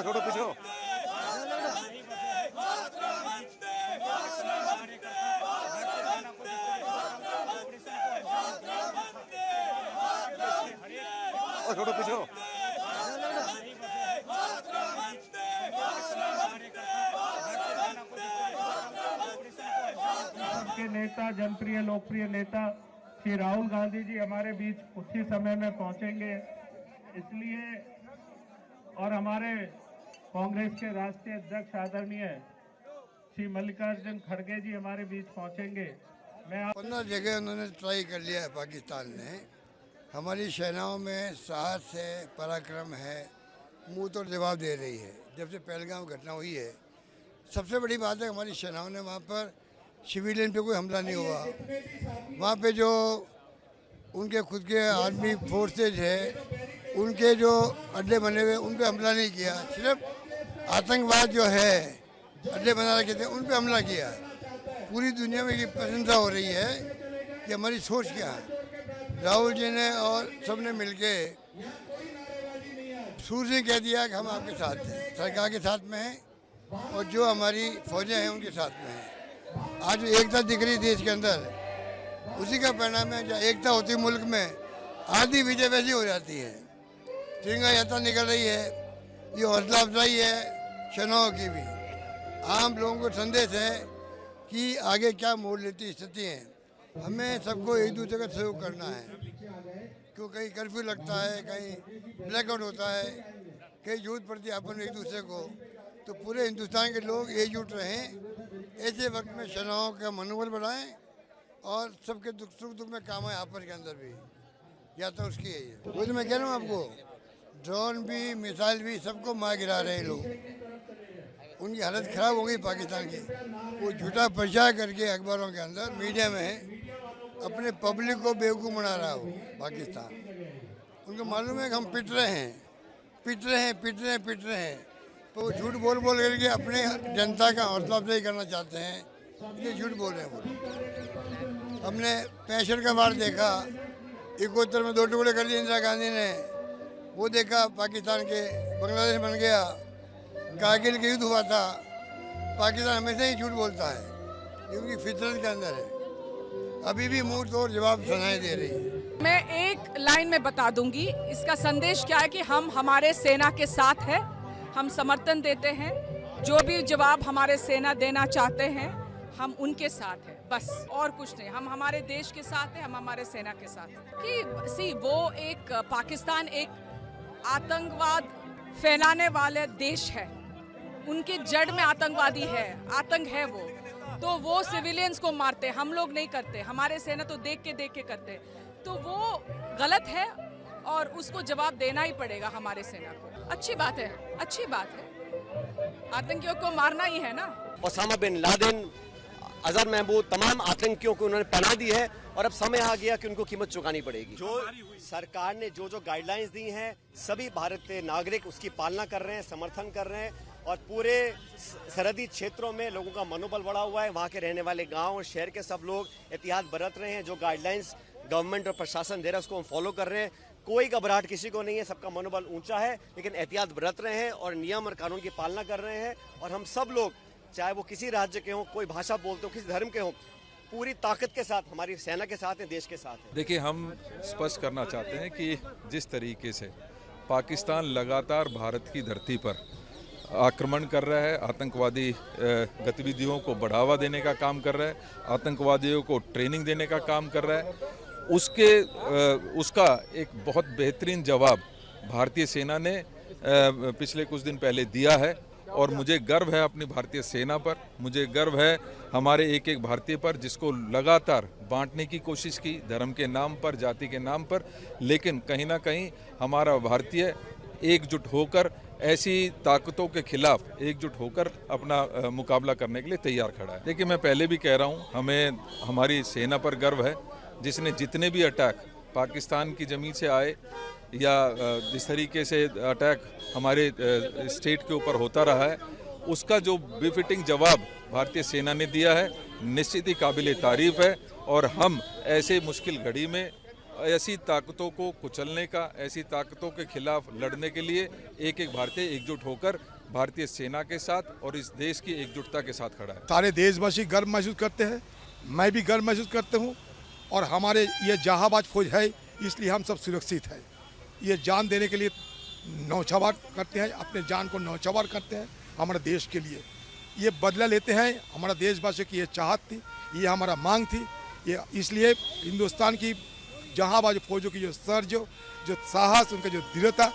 छोड़ो पीछे छोड़ो पीछे के नेता जनप्रिय लोकप्रिय नेता श्री राहुल गांधी जी हमारे बीच उसी समय में पहुंचेंगे, इसलिए और हमारे कांग्रेस के राष्ट्रीय अध्यक्ष आदरणीय श्री मल्लिकार्जुन खड़गे जी हमारे बीच पहुंचेंगे। मैं 15 जगह उन्होंने ट्राई कर लिया है पाकिस्तान ने। हमारी सेनाओं में साहस है, पराक्रम है, मुंह तोड़ जवाब दे रही है। जब से पहलगाम घटना हुई है, सबसे बड़ी बात है हमारी सेनाओं ने वहाँ पर सिविलियन पे कोई हमला नहीं हुआ। वहाँ पे जो उनके खुद के आर्मी फोर्सेज है, उनके जो अड्डे बने हुए उन पे हमला नहीं किया। सिर्फ आतंकवाद जो है अड्डे बना रखे थे उन पे हमला किया। पूरी दुनिया में ये प्रशंसा हो रही है कि हमारी सोच क्या है। राहुल जी ने और सब ने मिलके शुरू से कह दिया कि हम आपके साथ हैं, सरकार के साथ में हैं और जो हमारी फौजें हैं उनके साथ में हैं। आज एकता दिख रही देश के अंदर, उसी का परिणाम है। जहाँ एकता होती मुल्क में, आधी विजय वैसी हो जाती है। तिरंगा यात्रा निकल रही है, ये हौसला अफजाई है सेनाओं की भी। आम लोगों को संदेश है कि आगे क्या मोड़ लेती स्थिति है। हमें सबको एक दूसरे का सहयोग करना है, क्यों कहीं कर्फ्यू लगता है, कहीं ब्लैकआउट होता है, कहीं जरूरत पड़ती है अपन एक दूसरे को। तो पूरे हिंदुस्तान के लोग एकजुट रहें, ऐसे वक्त में सेनाओं का मनोबल बढ़ाएं और सबके दुख सुख दुख में काम आए। आपस के अंदर भी यात्रा उसकी है ये। वो तो मैं कह रहा हूँ आपको, ड्रोन भी मिसाइल भी सबको मार गिरा रहे हैं लोग। उनकी हालत ख़राब हो गई पाकिस्तान की। वो झूठा प्रचार करके अखबारों के अंदर मीडिया में अपने पब्लिक को बेवकूफ़ बना रहा हो पाकिस्तान। उनको मालूम है कि हम पिट रहे हैं, तो वो झूठ बोल करके अपने जनता का हौसला अफजाई करना चाहते हैं। ये झूठ बोल रहे हैं वो। हमने 65 का वार देखा, 71 में 2 टुकड़े कर दिए इंदिरा गांधी ने। वो देखा पाकिस्तान के बांग्लादेश बन गया। कारगिल का युद्ध हुआ था। पाकिस्तान हमेशा ही झूठ बोलता है, क्योंकि फितरत के अंदर है। अभी भी मुंह तोड़ जवाब सुनाई दे रही है। मैं एक लाइन में बता दूंगी, इसका संदेश क्या है कि हम हमारे सेना के साथ हैं, हम समर्थन देते हैं। जो भी जवाब हमारे सेना देना चाहते हैं हम उनके साथ हैं, बस और कुछ नहीं। हम हमारे देश के साथ हैं, हम हमारे सेना के साथ हैं। कि वो एक पाकिस्तान एक आतंकवाद फैलाने वाले देश है, उनके जड़ में आतंकवादी है, आतंक है वो। तो वो सिविलियंस को मारते, हम लोग नहीं करते। हमारे सेना तो देख के करते। तो वो गलत है और उसको जवाब देना ही पड़ेगा हमारे सेना को। अच्छी बात है, अच्छी बात है। आतंकियों को मारना ही है ना। Osama bin Laden, Azhar Mahmood, तमाम आतंकियों को उन्होंने पनाह दी है और अब समय आ गया कि उनको कीमत चुकानी पड़ेगी। जो सरकार ने जो गाइडलाइंस दी हैं, सभी भारतीय नागरिक उसकी पालना कर रहे हैं, समर्थन कर रहे हैं और पूरे सरहदी क्षेत्रों में लोगों का मनोबल बढ़ा हुआ है। वहाँ के रहने वाले गाँव और शहर के सब लोग एहतियात बरत रहे हैं। जो गाइडलाइंस गवर्नमेंट और प्रशासन दे रहा है उसको हम फॉलो कर रहे हैं। कोई घबराहट किसी को नहीं है, सबका मनोबल ऊंचा है, लेकिन एहतियात बरत रहे हैं और नियम और कानून की पालना कर रहे हैं। और हम सब लोग, चाहे वो किसी राज्य के हों, कोई भाषा बोलते हो, किसी धर्म के हों, पूरी ताकत के साथ हमारी सेना के साथ हैं, देश के साथ हैं। देखिए, हम स्पष्ट करना चाहते हैं कि जिस तरीके से पाकिस्तान लगातार भारत की धरती पर आक्रमण कर रहा है, आतंकवादी गतिविधियों को बढ़ावा देने का काम कर रहा है, आतंकवादियों को ट्रेनिंग देने का काम कर रहा है, उसका एक बहुत बेहतरीन जवाब भारतीय सेना ने पिछले कुछ दिन पहले दिया है। और मुझे गर्व है अपनी भारतीय सेना पर, मुझे गर्व है हमारे एक एक भारतीय पर, जिसको लगातार बांटने की कोशिश की धर्म के नाम पर, जाति के नाम पर, लेकिन कहीं ना कहीं हमारा भारतीय एकजुट होकर ऐसी ताकतों के खिलाफ एकजुट होकर अपना मुकाबला करने के लिए तैयार खड़ा है। देखिए, मैं पहले भी कह रहा हूँ, हमें हमारी सेना पर गर्व है, जिसने जितने भी अटैक पाकिस्तान की ज़मीन से आए या जिस तरीके से अटैक हमारे स्टेट के ऊपर होता रहा है, उसका जो बेफिटिंग जवाब भारतीय सेना ने दिया है निश्चित ही काबिल तारीफ़ है। और हम ऐसे मुश्किल घड़ी में ऐसी ताकतों को कुचलने का, ऐसी ताकतों के खिलाफ लड़ने के लिए एक एक भारतीय एकजुट होकर भारतीय सेना के साथ और इस देश की एकजुटता के साथ खड़ा है। सारे देशवासी गर्व महसूस करते हैं, मैं भी गर्व महसूस करता हूँ। और हमारे ये जहांबाज फौज है, इसलिए हम सब सुरक्षित हैं। ये जान देने के लिए नौछावर करते हैं, अपने जान को नौछावर करते हैं हमारे देश के लिए। ये बदला लेते हैं, हमारा देशवासियों की ये चाहत थी, ये हमारा मांग थी। ये इसलिए हिंदुस्तान की जहांबाज फौजों की जो साहस, उनका जो दृढ़ता